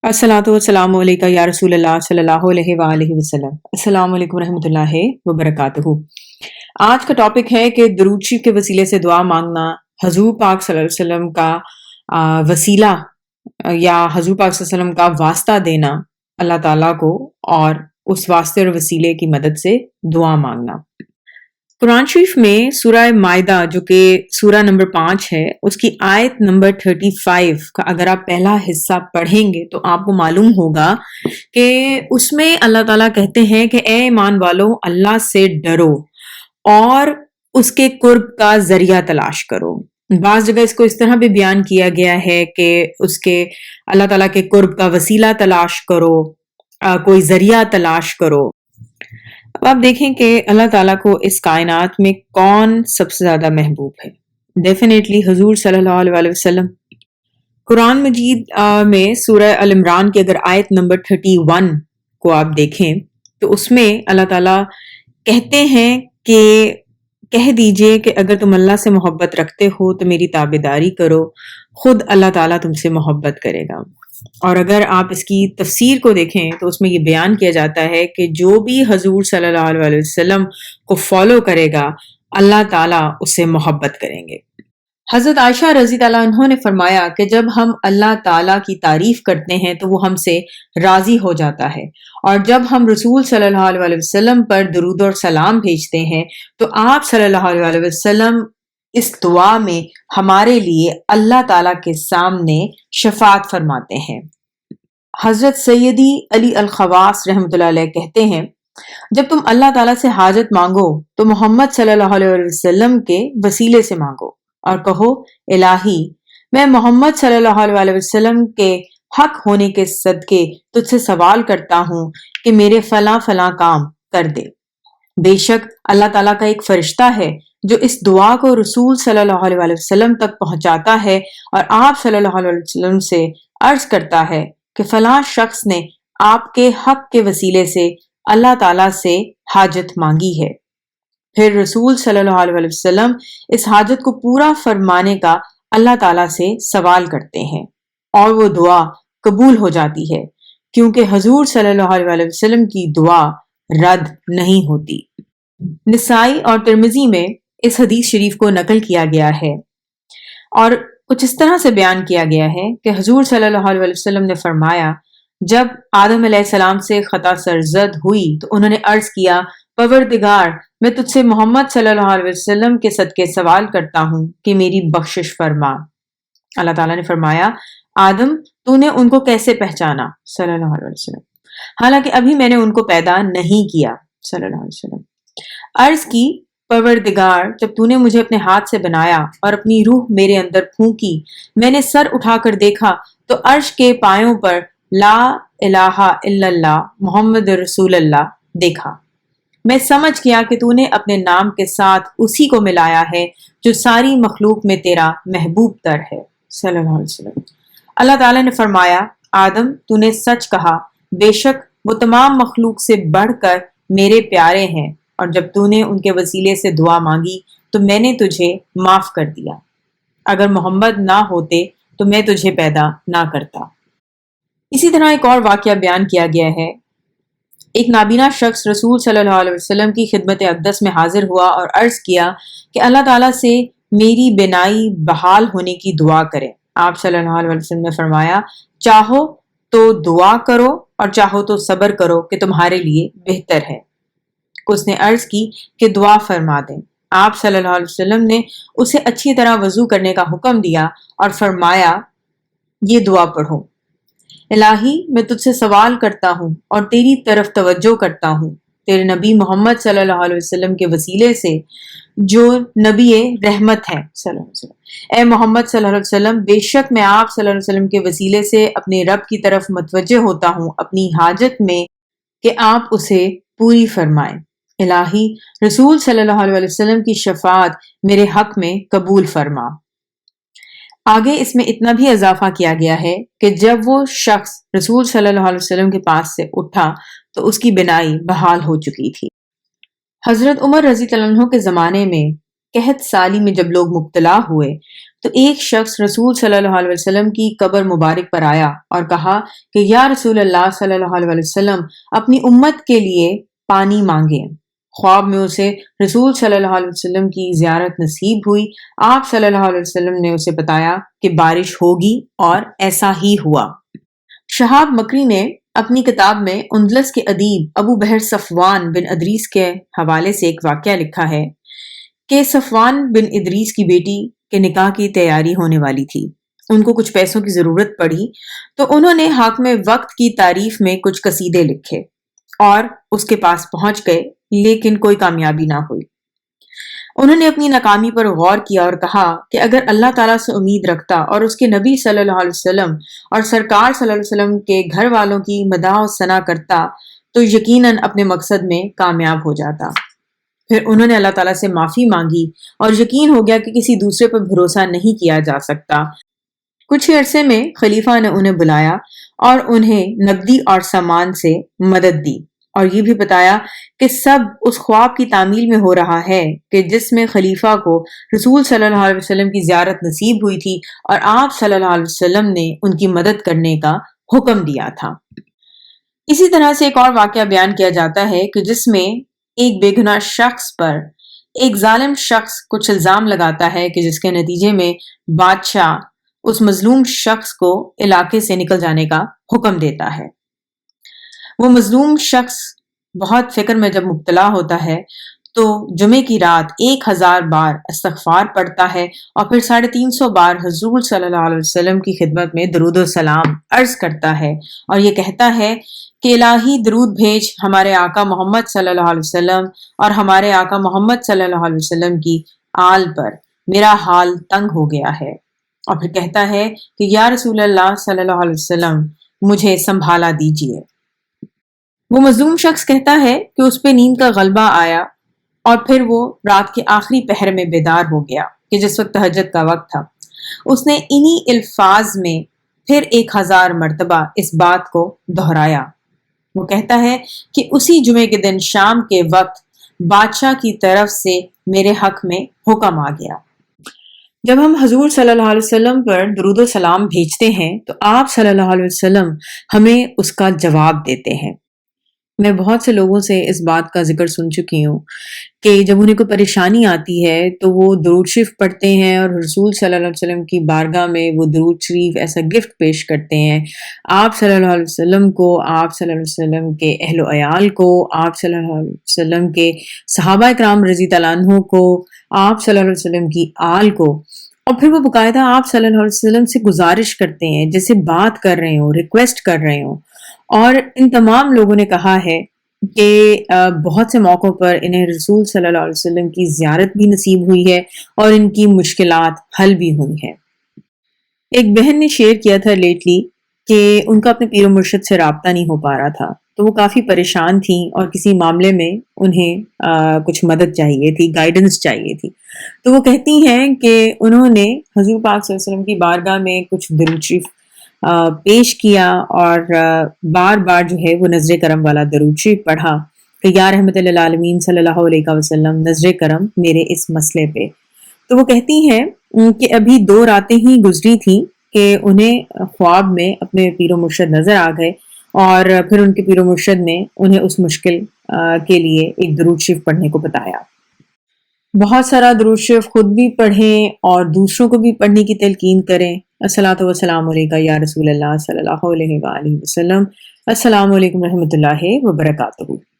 अस्सलातु वस्सलामु अलैका या रसूल अल्लाह सल्लल्लाहु अलैहि वआलिहि वसल्लम। अस्सलामु अलैकुम रहमतुल्लाहि व बरकातुहू। आज का टॉपिक है कि दुरूद शरीफ के वसीले से दुआ मांगना, हजूर पाक सल्लल्लाहु अलैहि वसल्लम का वसीला या हजूर पाक सल्लल्लाहु अलैहि वसल्लम का वास्ता देना अल्लाह ताला को और उस वास्ते और वसीले की मदद से दुआ मांगना। कुरान शरीफ में सूरह माइदा जो कि सूरह नंबर 5 है, उसकी आयत नंबर 35 का अगर आप पहला हिस्सा पढ़ेंगे तो आपको मालूम होगा कि उसमें अल्लाह ताला कहते हैं कि ए ईमान वालों, अल्लाह से डरो और उसके कुर्ब का जरिया तलाश करो। बाज़ जगह इसको इस तरह भी बयान किया गया है कि उसके अल्लाह ताला के कुर्ब का वसीला तलाश करो, कोई जरिया तलाश करो। अब आप देखें कि अल्लाह ताला को इस कायनात में कौन सबसे ज्यादा महबूब है। डेफिनेटली हुजूर सल्लल्लाहु अलैहि वसल्लम। कुरान मजीद में सूरह अल इमरान की अगर आयत नंबर 31 को आप देखें तो उसमें अल्लाह ताला कहते हैं कि कह दीजिए कि अगर तुम अल्लाह से मोहब्बत रखते हो तो मेरी ताबेदारी करो, खुद अल्लाह ताला तुमसे मोहब्बत करेगा। और अगर आप इसकी तफसीर को देखें तो उसमें ये बयान किया जाता है कि जो भी हजूर सल्लल्लाहु अलैहि वसल्लम को फॉलो करेगा अल्लाह ताला उससे मोहब्बत करेंगे। हजरत आयशा रजी ताला अन्हा ने फरमाया कि जब हम अल्लाह ताला की तारीफ करते हैं तो वो हमसे राजी हो जाता है, और जब हम रसूल सल्लल्लाहु अलैहि वसल्लम पर दुरूद और सलाम भेजते हैं तो आप सल्लल्लाहु अलैहि वसल्लम इस दुआ में हमारे लिए अल्लाह ताला के सामने शफात फरमाते हैं। हजरत सैयदी अली अल खवास रहमतुल्लाह अलैह कहते हैं, जब तुम अल्लाह ताला से हाजत मांगो तो मोहम्मद सल्लल्लाहु अलैहि वसल्लम के वसीले से मांगो और कहो, इलाही मैं मोहम्मद सल्लल्लाहु अलैहि वसल्लम के हक होने के सदके तुझसे सवाल करता हूँ कि मेरे फला फला काम कर दे। बेशक अल्लाह ताला का एक फरिश्ता है जो इस दुआ को रसूल सल्लल्लाहु अलैहि वसल्लम तक पहुंचाता है और आप सल्लल्लाहु अलैहि वसल्लम से अर्ज करता है कि फलां शख्स ने आपके हक के वसीले से अल्लाह ताला से हाजत मांगी है। फिर रसूल सल्लल्लाहु अलैहि वसल्लम इस हाजत को पूरा फरमाने का अल्लाह ताला से सवाल करते हैं और वो दुआ कबूल हो जाती है, क्योंकि हजूर सल्लल्लाहु अलैहि वसल्लम की दुआ रद्द नहीं होती। निसाई और तिरमिजी में इस हदीस शरीफ को नकल किया गया है और कुछ इस तरह से बयान किया गया है कि हजूर सल्लल्लाहु अलैहि वसल्लम ने फरमाया, जब आदम अलैहिस्सलाम से खता सरजद हुई तो उन्होंने अर्ज किया, परवरदिगार मैं तुझसे मोहम्मद सल्लल्लाहु अलैहि वसल्लम के सदके सवाल करता हूँ कि मेरी बख्शिश फरमा। अल्लाह ताला ने फरमाया, आदम तूने उनको कैसे पहचाना सल्लल्लाहु अलैहि वसल्लम, हालांकि अभी मैंने उनको पैदा नहीं किया सल्लल्लाहु अलैहि वसल्लम। अर्ज की, परवरदिगार जब तूने मुझे अपने हाथ से बनाया और अपनी रूह मेरे अंदर फूंकी, मैंने सर उठाकर देखा तो अर्श के पायों पर ला इलाहा इल्लल्लाह मुहम्मद रसूलुल्लाह देखा। मैं समझ गया कि तूने अपने नाम के साथ उसी को मिलाया है जो सारी मखलूक में तेरा महबूब तर है सल्लल्लाहु अलैहि वसल्लम। अल्लाह ताला ने फरमाया, आदम तूने सच कहा, बेशक वो तमाम मखलूक से बढ़कर मेरे प्यारे हैं, और जब तूने उनके वसीले से दुआ मांगी तो मैंने तुझे माफ कर दिया। अगर मोहम्मद ना होते तो मैं तुझे पैदा ना करता। इसी तरह एक और वाकया बयान किया गया है। एक नाबीना शख्स रसूल सल्लल्लाहु अलैहि वसल्लम की खिदमत अक़दस में हाजिर हुआ और अर्ज किया कि अल्लाह ताला से मेरी बिनाई बहाल होने की दुआ करें। आप सल्लल्लाहु अलैहि वसल्लम ने फरमाया, चाहो तो दुआ करो और चाहो तो सब्र करो कि तुम्हारे लिए बेहतर है। उसने अर्ज की कि दुआ फरमा दें। आप सल्लल्लाहु अलैहि वसल्लम ने उसे अच्छी तरह वजू करने का हुक्म दिया और फरमाया, ये दुआ पढ़ो, इलाही मैं तुझसे सवाल करता हूँ और तेरी तरफ तवज्जो करता हूँ तेरे नबी मोहम्मद सल्लल्लाहु अलैहि वसल्लम के वसीले से जो नबी रहमत है सल्लल्लाहु अलैहि वसल्लम। ए मोहम्मद सल्लल्लाहु अलैहि वसल्लम, बेशक मैं आप सल्लल्लाहु अलैहि वसल्लम के वसीले से अपने रब की तरफ मुतवज्जह होता हूँ अपनी हाजत में कि आप उसे पूरी फरमाएं। इलाही रसूल सल्लल्लाहु अलैहि वसल्लम की शफाअत मेरे हक में कबूल फरमा। आगे इसमें इतना भी इजाफा किया गया है कि जब वो शख्स रसूल सल्लल्लाहु अलैहि वसल्लम के पास से उठा तो उसकी बिनाई बहाल हो चुकी थी। हजरत उमर रजी अल्लाह अन्हु के जमाने में कहत साली में जब लोग मुब्तला हुए تو ایک شخص رسول صلی اللہ علیہ وسلم کی قبر مبارک پر آیا اور کہا کہ یا رسول اللہ صلی اللہ علیہ وسلم اپنی امت کے لیے پانی مانگیں۔ خواب میں اسے رسول صلی اللہ علیہ وسلم کی زیارت نصیب ہوئی۔ آپ صلی اللہ علیہ وسلم نے اسے بتایا کہ بارش ہوگی اور ایسا ہی ہوا۔ شہاب مکری نے اپنی کتاب میں اندلس کے ادیب ابو بحر صفوان بن ادریس کے حوالے سے ایک واقعہ لکھا ہے کہ صفوان بن ادریس کی بیٹی کے نکاح کی تیاری ہونے والی تھی۔ ان کو کچھ پیسوں کی ضرورت پڑی تو انہوں نے حاکم وقت کی تعریف میں کچھ قصیدے لکھے اور اس کے پاس پہنچ گئے، لیکن کوئی کامیابی نہ ہوئی۔ انہوں نے اپنی ناکامی پر غور کیا اور کہا کہ اگر اللہ تعالیٰ سے امید رکھتا اور اس کے نبی صلی اللہ علیہ وسلم اور سرکار صلی اللہ علیہ وسلم کے گھر والوں کی مداح و ثنا کرتا تو یقیناً اپنے مقصد میں کامیاب ہو جاتا۔ پھر انہوں نے اللہ تعالیٰ سے معافی مانگی اور یقین ہو گیا کہ کسی دوسرے پر بھروسہ نہیں کیا جا سکتا۔ کچھ ہی عرصے میں خلیفہ نے انہیں بلایا اور انہیں نقدی اور سامان سے مدد دی اور یہ بھی بتایا کہ سب اس خواب کی تعمیل میں ہو رہا ہے کہ جس میں خلیفہ کو رسول صلی اللہ علیہ وسلم کی زیارت نصیب ہوئی تھی اور آپ صلی اللہ علیہ وسلم نے ان کی مدد کرنے کا حکم دیا تھا۔ اسی طرح سے ایک اور واقعہ بیان کیا جاتا ہے کہ جس میں ایک بے گناہ شخص پر ایک ظالم شخص کچھ الزام لگاتا ہے کہ جس کے نتیجے میں بادشاہ اس مظلوم شخص کو علاقے سے نکل جانے کا حکم دیتا ہے۔ وہ مظلوم شخص بہت فکر میں جب مبتلا ہوتا ہے تو جمعے کی رات 1000 بار استغفار پڑھتا ہے اور پھر 350 بار حضور صلی اللہ علیہ وسلم کی خدمت میں درود و سلام عرض کرتا ہے اور یہ کہتا ہے کہ الہی درود بھیج ہمارے آقا محمد صلی اللہ علیہ وسلم اور ہمارے آقا محمد صلی اللہ علیہ وسلم کی آل پر، میرا حال تنگ ہو گیا ہے۔ اور پھر کہتا ہے کہ یا رسول اللہ صلی اللہ علیہ وسلم مجھے سنبھالا دیجیے۔ وہ مظلوم شخص کہتا ہے کہ اس پہ نیند کا غلبہ آیا اور پھر وہ رات کے آخری پہر میں بیدار ہو گیا کہ جس وقت تہجد کا وقت تھا۔ اس نے انہی الفاظ میں پھر 1000 مرتبہ اس بات کو دہرایا۔ وہ کہتا ہے کہ اسی جمعے کے دن شام کے وقت بادشاہ کی طرف سے میرے حق میں حکم آ گیا۔ جب ہم حضور صلی اللہ علیہ وسلم پر درود و سلام بھیجتے ہیں تو آپ صلی اللہ علیہ وسلم ہمیں اس کا جواب دیتے ہیں۔ میں بہت سے لوگوں سے اس بات کا ذکر سن چکی ہوں کہ جب انہیں کوئی پریشانی آتی ہے تو وہ درود شریف پڑھتے ہیں اور رسول صلی اللہ علیہ وسلم کی بارگاہ میں وہ درود شریف ایسا گفٹ پیش کرتے ہیں آپ صلی اللہ علیہ وسلم کو، آپ صلی اللہ علیہ وسلم کے اہل و عیال کو، آپ صلی اللہ علیہ وسلم کے صحابہ کرام رضی اللہ عنہ کو، آپ صلی اللہ علیہ وسلم کی آل کو، اور پھر وہ باقاعدہ آپ صلی اللہ علیہ وسلم سے گزارش کرتے ہیں جیسے بات کر رہے ہوں، ریکویسٹ کر رہے ہوں۔ اور ان تمام لوگوں نے کہا ہے کہ بہت سے موقعوں پر انہیں رسول صلی اللہ علیہ وسلم کی زیارت بھی نصیب ہوئی ہے اور ان کی مشکلات حل بھی ہوئی ہیں۔ ایک بہن نے شیئر کیا تھا لیٹلی کہ ان کا اپنے پیر و مرشد سے رابطہ نہیں ہو پا رہا تھا، تو وہ کافی پریشان تھیں اور کسی معاملے میں انہیں کچھ مدد چاہیے تھی، گائیڈنس چاہیے تھی۔ تو وہ کہتی ہیں کہ انہوں نے حضور پاک صلی اللہ علیہ وسلم کی بارگاہ میں کچھ درود شریف پیش کیا اور بار بار جو ہے وہ نظر کرم والا درود شریف پڑھا کہ یا رحمت للعالمین صلی اللہ علیہ وسلم نظر کرم میرے اس مسئلے پہ۔ تو وہ کہتی ہیں کہ ابھی 2 راتیں ہی گزری تھیں کہ انہیں خواب میں اپنے پیر و مرشد نظر آ گئے اور پھر ان کے پیر و مرشد نے انہیں اس مشکل کے لیے ایک درود شریف پڑھنے کو بتایا۔ بہت سارا درود شریف خود بھی پڑھیں اور دوسروں کو بھی پڑھنے کی تلقین کریں۔ الصلاۃ والسلام علیکہ یا رسول اللہ صلی اللہ علیہ وآلہ وسلم۔ السلام علیکم رحمۃ اللہ وبرکاتہ۔